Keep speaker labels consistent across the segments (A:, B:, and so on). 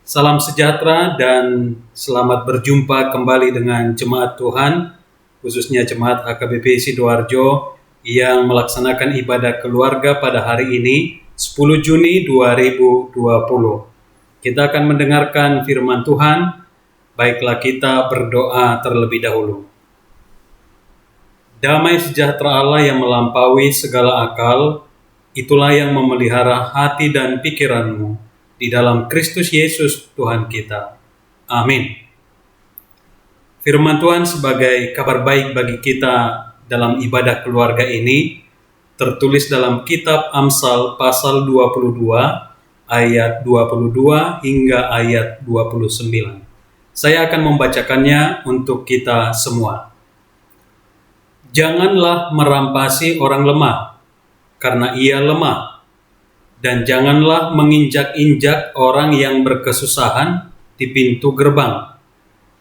A: Salam sejahtera dan selamat berjumpa kembali dengan Jemaat Tuhan, khususnya Jemaat HKBP Sidoarjo yang melaksanakan ibadah keluarga pada hari ini, 10 Juni 2020. Kita akan mendengarkan firman Tuhan, baiklah kita berdoa terlebih dahulu. Damai sejahtera Allah yang melampaui segala akal, itulah yang memelihara hati dan pikiranmu di dalam Kristus Yesus Tuhan kita. Amin. Firman Tuhan sebagai kabar baik bagi kita dalam ibadah keluarga ini tertulis dalam kitab Amsal pasal 22 ayat 22 hingga ayat 29. Saya akan membacakannya untuk kita semua. Janganlah merampasi orang lemah, karena ia lemah. Dan janganlah menginjak-injak orang yang berkesusahan di pintu gerbang.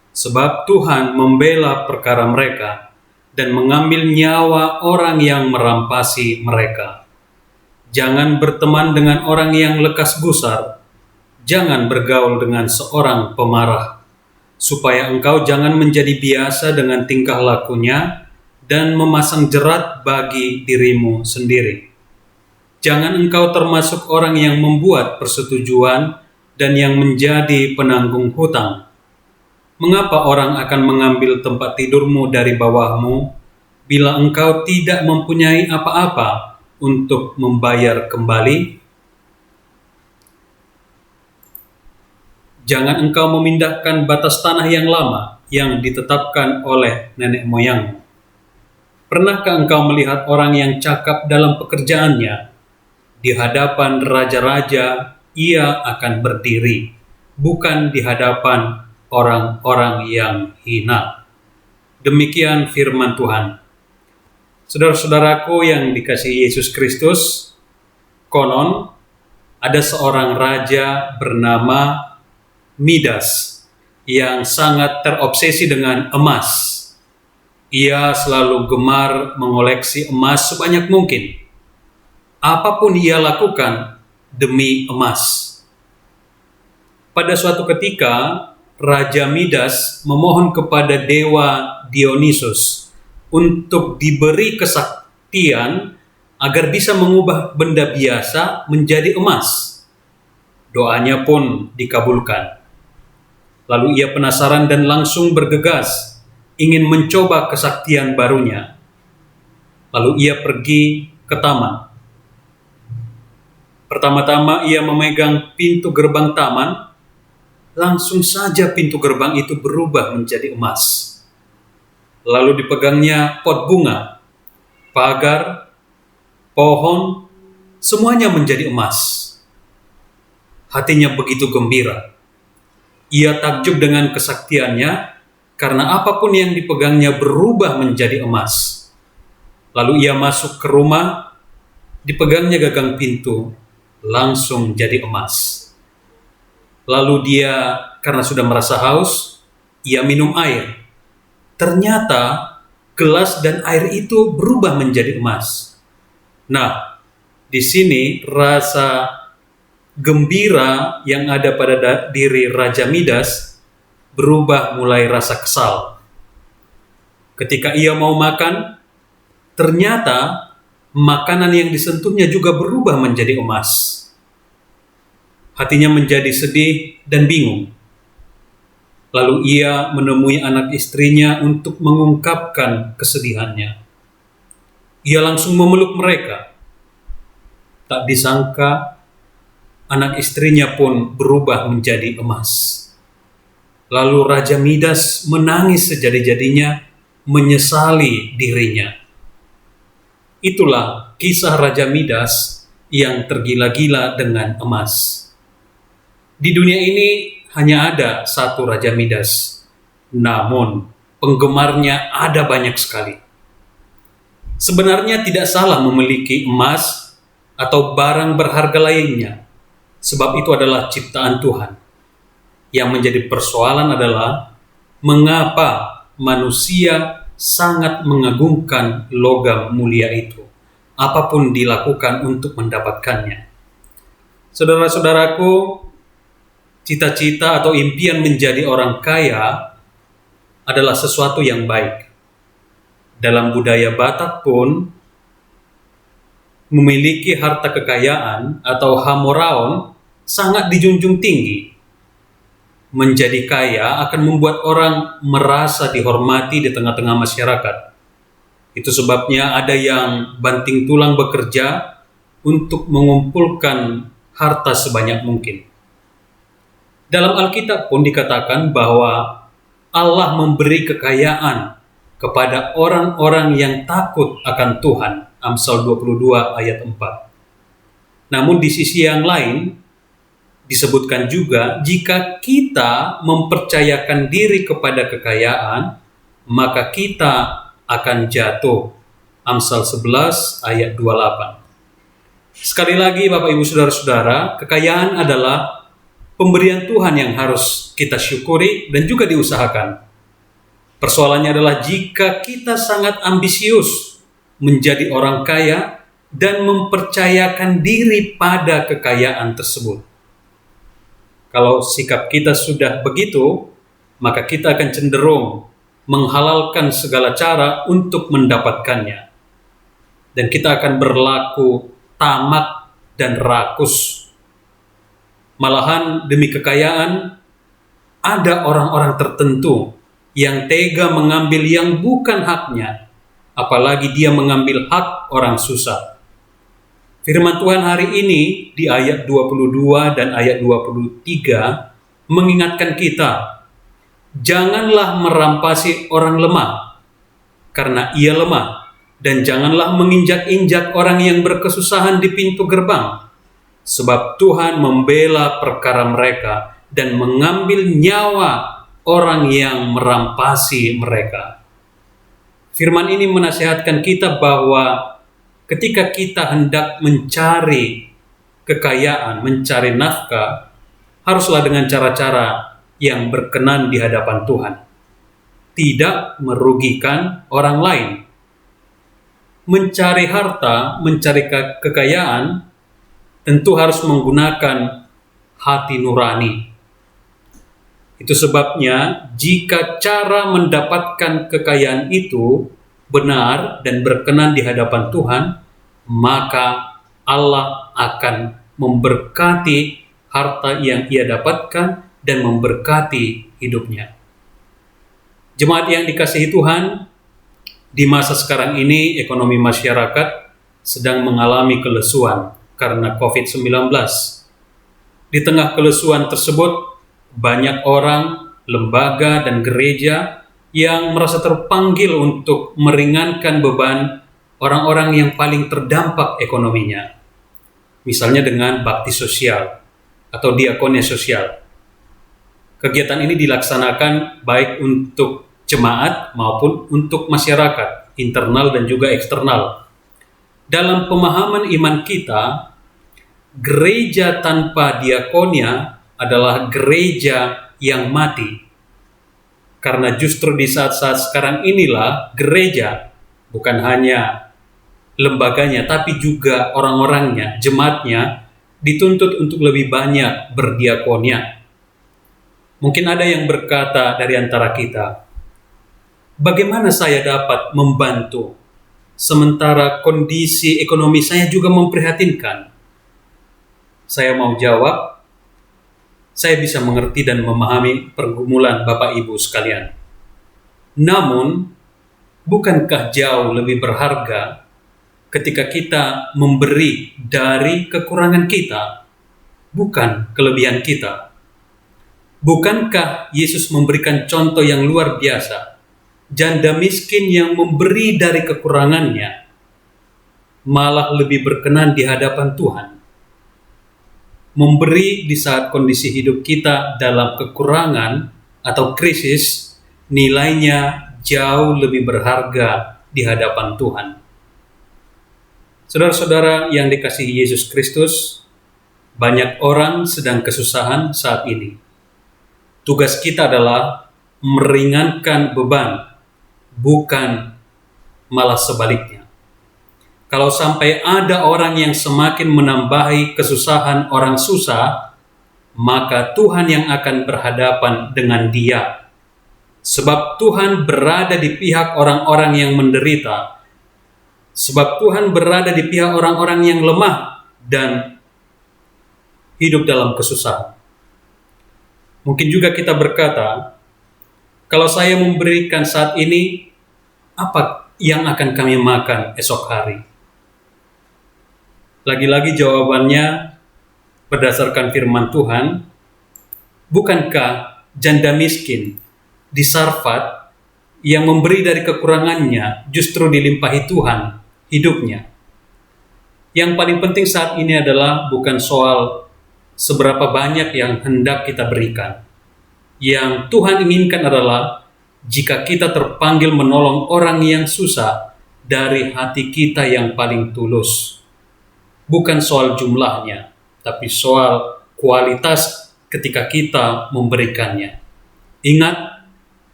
A: Sebab Tuhan membela perkara mereka dan mengambil nyawa orang yang merampasi mereka. Jangan berteman dengan orang yang lekas gusar. Jangan bergaul dengan seorang pemarah. Supaya engkau jangan menjadi biasa dengan tingkah lakunya dan memasang jerat bagi dirimu sendiri. Jangan engkau termasuk orang yang membuat persetujuan dan yang menjadi penanggung hutang. Mengapa orang akan mengambil tempat tidurmu dari bawahmu, bila engkau tidak mempunyai apa-apa untuk membayar kembali? Jangan engkau memindahkan batas tanah yang lama yang ditetapkan oleh nenek moyangmu. Pernahkah engkau melihat orang yang cakap dalam pekerjaannya? Di hadapan raja-raja ia akan berdiri, bukan di hadapan orang-orang yang hina. Demikian firman Tuhan. Saudara-saudaraku yang dikasihi Yesus Kristus, konon ada seorang raja bernama Midas yang sangat terobsesi dengan emas. Ia selalu gemar mengoleksi emas sebanyak mungkin. Apapun ia lakukan demi emas. Pada suatu ketika, Raja Midas memohon kepada Dewa Dionysus untuk diberi kesaktian agar bisa mengubah benda biasa menjadi emas. Doanya pun dikabulkan. Lalu ia penasaran dan langsung bergegas, ingin mencoba kesaktian barunya. Lalu ia pergi ke taman. Pertama-tama ia memegang pintu gerbang taman, langsung saja pintu gerbang itu berubah menjadi emas. Lalu dipegangnya pot bunga, pagar, pohon, semuanya menjadi emas. Hatinya begitu gembira. Ia takjub dengan kesaktiannya, karena apapun yang dipegangnya berubah menjadi emas. Lalu ia masuk ke rumah, dipegangnya gagang pintu, langsung jadi emas. Lalu dia karena sudah merasa haus, ia minum air. Ternyata gelas dan air itu berubah menjadi emas. Nah, di sini rasa gembira yang ada pada diri Raja Midas berubah mulai rasa kesal. Ketika ia mau makan, ternyata makanan yang disentuhnya juga berubah menjadi emas. Hatinya menjadi sedih dan bingung. Lalu ia menemui anak istrinya untuk mengungkapkan kesedihannya. Ia langsung memeluk mereka. Tak disangka, anak istrinya pun berubah menjadi emas. Lalu Raja Midas menangis sejadi-jadinya, menyesali dirinya. Itulah kisah Raja Midas yang tergila-gila dengan emas. Di dunia ini hanya ada satu Raja Midas, namun penggemarnya ada banyak sekali. Sebenarnya tidak salah memiliki emas atau barang berharga lainnya, sebab itu adalah ciptaan Tuhan. Yang menjadi persoalan adalah mengapa manusia sangat mengagungkan logam mulia itu, apapun dilakukan untuk mendapatkannya. Saudara-saudaraku, cita-cita atau impian menjadi orang kaya adalah sesuatu yang baik. Dalam budaya Batak pun, memiliki harta kekayaan atau hamoraon sangat dijunjung tinggi. Menjadi kaya akan membuat orang merasa dihormati di tengah-tengah masyarakat. Itu sebabnya ada yang banting tulang bekerja untuk mengumpulkan harta sebanyak mungkin. Dalam Alkitab pun dikatakan bahwa Allah memberi kekayaan kepada orang-orang yang takut akan Tuhan. Amsal 22 ayat 4. Namun di sisi yang lain, disebutkan juga jika kita mempercayakan diri kepada kekayaan, maka kita akan jatuh. Amsal 11 ayat 28. Sekali lagi Bapak Ibu Saudara-saudara, kekayaan adalah pemberian Tuhan yang harus kita syukuri dan juga diusahakan. Persoalannya adalah jika kita sangat ambisius menjadi orang kaya dan mempercayakan diri pada kekayaan tersebut. Kalau sikap kita sudah begitu, maka kita akan cenderung menghalalkan segala cara untuk mendapatkannya. Dan kita akan berlaku tamak dan rakus. Malahan demi kekayaan, ada orang-orang tertentu yang tega mengambil yang bukan haknya, apalagi dia mengambil hak orang susah. Firman Tuhan hari ini di ayat 22 dan ayat 23 mengingatkan kita, janganlah merampasi orang lemah, karena ia lemah, dan janganlah menginjak-injak orang yang berkesusahan di pintu gerbang, sebab Tuhan membela perkara mereka dan mengambil nyawa orang yang merampasi mereka. Firman ini menasihatkan kita bahwa ketika kita hendak mencari kekayaan, mencari nafkah, haruslah dengan cara-cara yang berkenan di hadapan Tuhan, tidak merugikan orang lain. Mencari harta, mencari kekayaan, tentu harus menggunakan hati nurani. Itu sebabnya jika cara mendapatkan kekayaan itu benar dan berkenan di hadapan Tuhan, maka Allah akan memberkati harta yang ia dapatkan dan memberkati hidupnya. Jemaat yang dikasihi Tuhan, di masa sekarang ini ekonomi masyarakat sedang mengalami kelesuan karena COVID-19. Di tengah kelesuan tersebut, banyak orang, lembaga, dan gereja yang merasa terpanggil untuk meringankan beban orang-orang yang paling terdampak ekonominya. Misalnya dengan bakti sosial atau diakonia sosial. Kegiatan ini dilaksanakan baik untuk jemaat maupun untuk masyarakat, internal dan juga eksternal. Dalam pemahaman iman kita, gereja tanpa diakonia adalah gereja yang mati. Karena justru di saat-saat sekarang inilah gereja, bukan hanya lembaganya, tapi juga orang-orangnya, jemaatnya, dituntut untuk lebih banyak berdiakonia. Mungkin ada yang berkata dari antara kita, bagaimana saya dapat membantu, sementara kondisi ekonomi saya juga memprihatinkan? Saya mau jawab, saya bisa mengerti dan memahami pergumulan Bapak Ibu sekalian. Namun, bukankah jauh lebih berharga ketika kita memberi dari kekurangan kita, bukan kelebihan kita? Bukankah Yesus memberikan contoh yang luar biasa? Janda miskin yang memberi dari kekurangannya malah lebih berkenan di hadapan Tuhan. Memberi di saat kondisi hidup kita dalam kekurangan atau krisis, nilainya jauh lebih berharga di hadapan Tuhan. Saudara-saudara yang dikasihi Yesus Kristus, banyak orang sedang kesusahan saat ini. Tugas kita adalah meringankan beban, bukan malah sebaliknya. Kalau sampai ada orang yang semakin menambahi kesusahan orang susah, maka Tuhan yang akan berhadapan dengan dia. Sebab Tuhan berada di pihak orang-orang yang menderita. Sebab Tuhan berada di pihak orang-orang yang lemah dan hidup dalam kesusahan. Mungkin juga kita berkata, kalau saya memberikan saat ini, apa yang akan kami makan esok hari? Lagi-lagi jawabannya berdasarkan firman Tuhan, bukankah janda miskin di Sarfat yang memberi dari kekurangannya justru dilimpahi Tuhan hidupnya? Yang paling penting saat ini adalah bukan soal seberapa banyak yang hendak kita berikan. Yang Tuhan inginkan adalah jika kita terpanggil menolong orang yang susah dari hati kita yang paling tulus. Bukan soal jumlahnya, tapi soal kualitas ketika kita memberikannya. Ingat,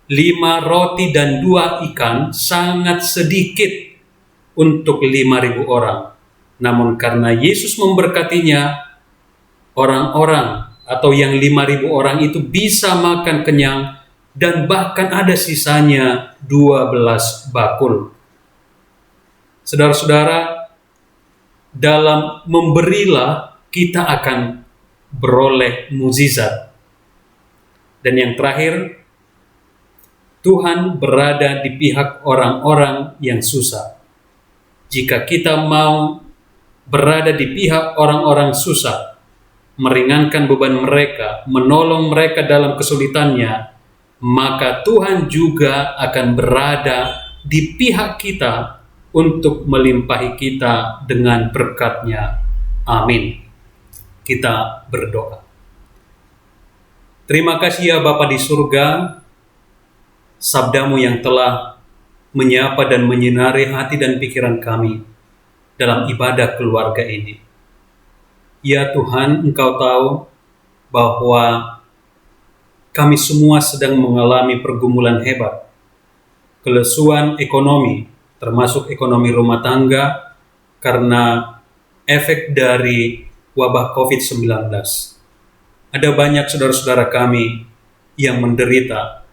A: 5 roti dan 2 ikan sangat sedikit untuk 5.000 orang. Namun karena Yesus memberkatinya, orang-orang atau yang 5.000 orang itu bisa makan kenyang dan bahkan ada sisanya 12 bakul. Saudara-saudara, dalam memberilah kita akan beroleh mukjizat. Dan yang terakhir, Tuhan berada di pihak orang-orang yang susah. Jika kita mau berada di pihak orang-orang susah, meringankan beban mereka, menolong mereka dalam kesulitannya, maka Tuhan juga akan berada di pihak kita untuk melimpahi kita dengan berkat-Nya. Amin. Kita berdoa. Terima kasih ya Bapa di surga, sabda-Mu yang telah menyapa dan menyinari hati dan pikiran kami dalam ibadah keluarga ini. Ya Tuhan, Engkau tahu bahwa kami semua sedang mengalami pergumulan hebat, kelesuan ekonomi, termasuk ekonomi rumah tangga, karena efek dari wabah COVID-19. Ada banyak saudara-saudara kami yang menderita,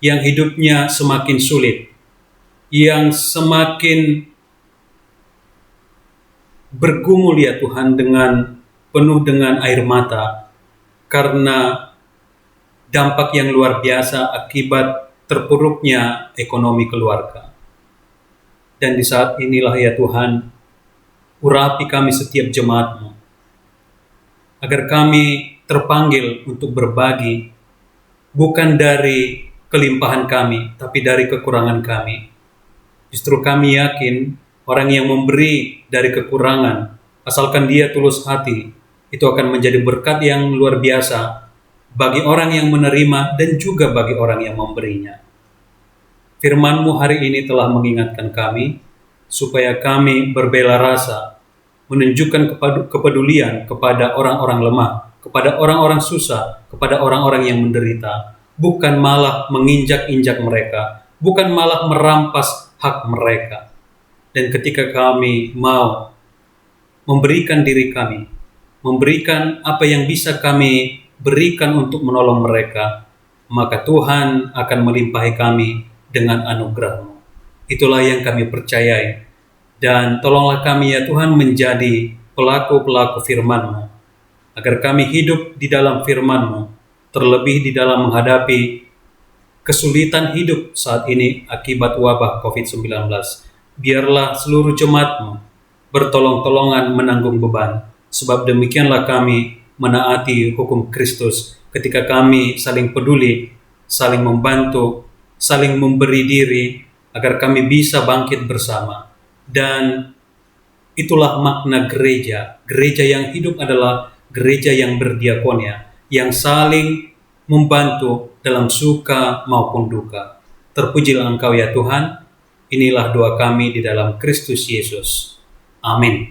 A: yang hidupnya semakin sulit, yang semakin bergumul ya Tuhan penuh dengan air mata, karena dampak yang luar biasa akibat terpuruknya ekonomi keluarga. Dan di saat inilah ya Tuhan, urapi kami setiap jemaat-Mu, agar kami terpanggil untuk berbagi, bukan dari kelimpahan kami, tapi dari kekurangan kami. Justru kami yakin, orang yang memberi dari kekurangan, asalkan dia tulus hati, itu akan menjadi berkat yang luar biasa bagi orang yang menerima dan juga bagi orang yang memberinya. Firman-Mu hari ini telah mengingatkan kami, supaya kami berbela rasa, menunjukkan kepedulian kepada orang-orang lemah, kepada orang-orang susah, kepada orang-orang yang menderita, bukan malah menginjak-injak mereka, bukan malah merampas hak mereka. Dan ketika kami mau memberikan diri kami, memberikan apa yang bisa kami berikan untuk menolong mereka, maka Tuhan akan melimpahi kami dengan anugerah-Mu. Itulah yang kami percayai. Dan tolonglah kami ya Tuhan menjadi pelaku-pelaku firman-Mu, agar kami hidup di dalam firman-Mu, terlebih di dalam menghadapi kesulitan hidup saat ini akibat wabah COVID-19. Biarlah seluruh jemaat-Mu bertolong-tolongan menanggung beban, sebab demikianlah kami menaati hukum Kristus ketika kami saling peduli, saling membantu, saling memberi diri, agar kami bisa bangkit bersama. Dan itulah makna gereja. Gereja yang hidup adalah gereja yang berdiakonia, yang saling membantu dalam suka maupun duka. Terpujilah Engkau ya Tuhan. Inilah doa kami di dalam Kristus Yesus. Amin.